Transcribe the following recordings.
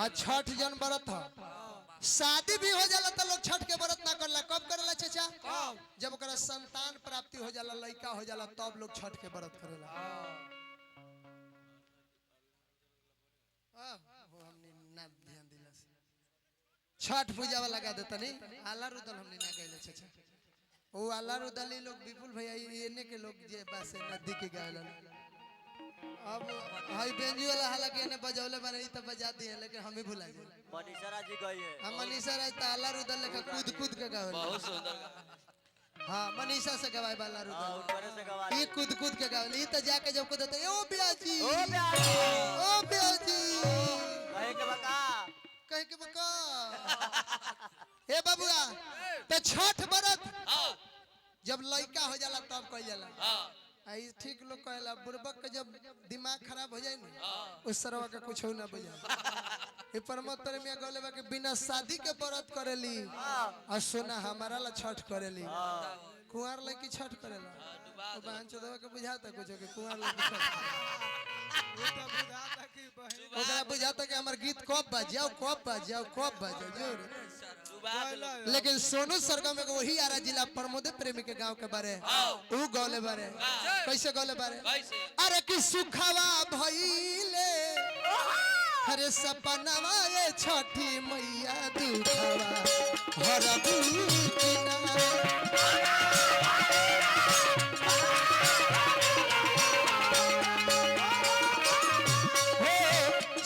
छठ जन व्रत है। शादी भी हो जाला तो लोग छठ के व्रत ना करला। कब करला चाचा? जब ओकरा संतान प्राप्ति हो जाला, लड़का हो जाला, तब लोग छठ के व्रत करेला। छठ पूजा वाला गा देता नहीं आला रुदल हमने ना गइले चाचा। वो आला रुदली लोग विपुल भैया एने के लोग जे बस नदी के गावेला। अब हाई बेंजी वाला हालांकि ने बजौले बने त बजा दिए, लेकिन हम ही भुला गए। मनीषा राज जी गई है। हम मनीषा राज त आला रुदल लेके कूद कूद के गावेला। बहुत सुंदर। हां मनीषा से गवाए वाला रुदल। ऊपर से गवा ये कूद कूद के गावेला। ई त जाके जब कूदते ओ बियाजी ओ प्यारी ओ बियाजी कहे के बका कह के बका ए बाबूआ तो छठ व्रत जब लड़का हो जाला तब कइल जाला। आई ठीक लोग कहला बुड़बक के जब दिमाग खराब हो जाए ना उस सरवा के कुछ ना बजा। ये प्रमोद प्रेमिया गलेबा के बिना शादी के व्रत करेली और सोना हमारा ला छठ करेली। कुंवार लड़की छठ करेला तो बहन चोदवा के बुझाता कुछ के कुंवार लड़की छठ ओकरा बुझाता कि हमर गीत कब बजाओ कब बजाओ कब बजाओ जोर। लेकिन सोनू सरगम में वही आरा जिला प्रमोद प्रेमी के गांव के बारे ऊ गौले बारे कैसे गौले बारे अरे कि सुखवा भइले हरे सपनवा ये छठी मैया दुखवा हरबू किना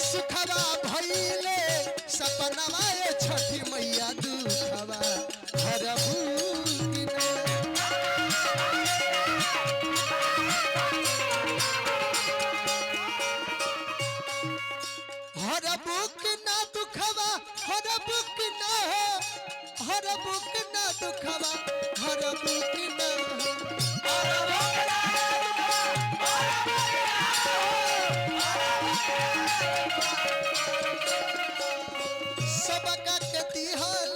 सुखवा भइले सपनवा ये छठी मैया दुखवा हरबू किना हरबू किना दुखवा हरबू किना हरबू किना दुखवा हरबू किना सबका के दिहल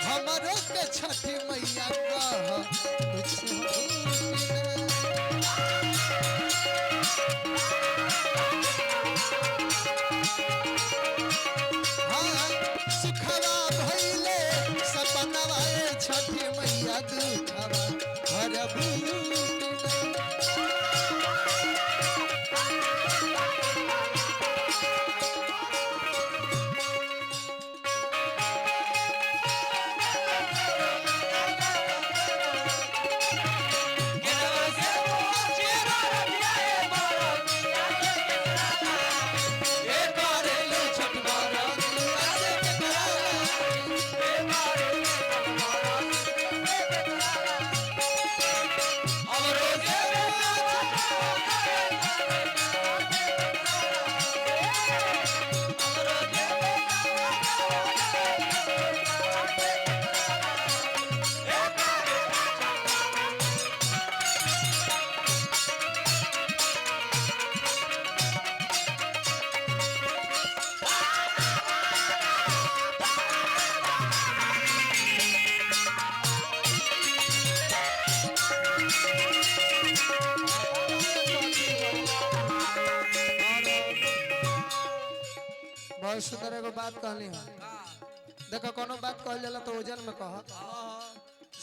हमरो के छठी मैया कह कुछ सुखवा भइले सपनवा छठी मैया दुखवा हरबू बहुत सुंदर एगो बात कहली है। देखो कोनो बात कहल जाला तो ओजन में कह।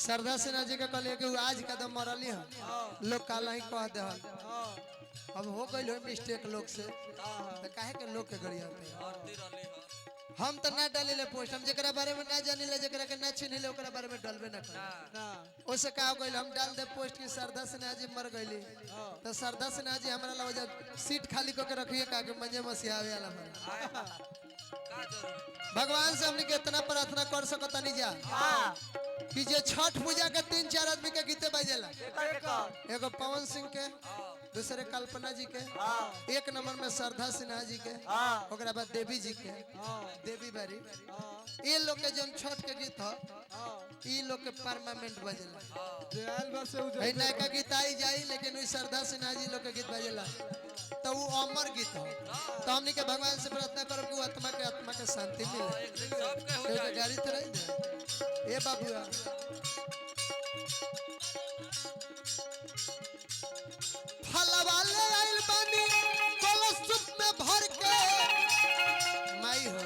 श्रद्धा सिन्हा जी के कहलिए कि आज कदम मरली है लोग काला ही कह दे। अब हो गई हो मिस्टेक लोग से तो काहे के लोग के गरियाते हम तो ना डालिले पोस्ट। हम जकरा बारे में ना जानिले जकरा के ना चिन्हिले ओकरा बारे में डालबे ना कर ओसे का हो गइल हम डाल दे पोस्ट की श्रद्धा सिन्हा जी मर गइली तो श्रद्धा सिन्हा जी हमरा ला वजह सीट खाली क के रखिए का के मंजे मसिया आवे वाला भगवान से हमने कितना प्रार्थना कर सकता नहीं जा कि जे छठ पूजा के 3-4 आदमी के गीते बजेला। एगो पवन सिंह के दूसरे कल्पना जी के एक नंबर में श्रद्धा सिन्हा जी के ओकरा बाद देवी जी के देवी बारी ये लोग के जन छठ के गीत ह ई लोग के परमानेंट बजेला। ए नयका गीत आई जाई लेकिन वही श्रद्धा सिन्हा जी लोग के गीत बजेला तो वो अमर गीत हो। तो हमनी के भगवान से प्रार्थना करो कि आत्मा के शांति मिले। गाड़ी तो रही ए बाबूआ फलवा ले आइल बानी कलश में भर के माई हो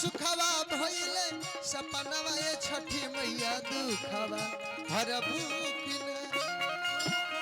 सुखवा भइले सपनवा ये छठी मैया दुखवा हरबू कि ना